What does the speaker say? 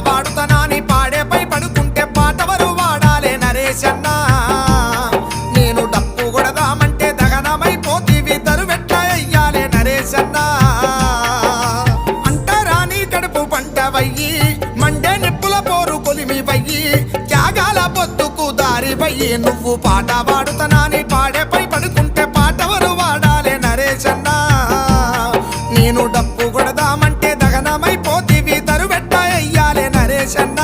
వాడుతనాని పాడేపై పడుకుంటే పాటవరు వాడాలే నరేశన్న నేను డప్పు కొడదామంటే దగనమైపోతీవి తరువెట్ల అయ్యాలే నరేశన్న అంటరాని కడుపు పంటవయ్యి మండే నిప్పుల పోరు కొలిమివయ్యి త్యాగాల పొత్తుకు దారివయ్యి నువ్వు పాట వాడుతనాని పాడేపై పడుకుంటే పాటవరు వాడాలే నరేశన్న నేను డప్పు కొడదామంటే దగనమైపోతీవి తరువెట్ట అయ్యాలే నరేశన్న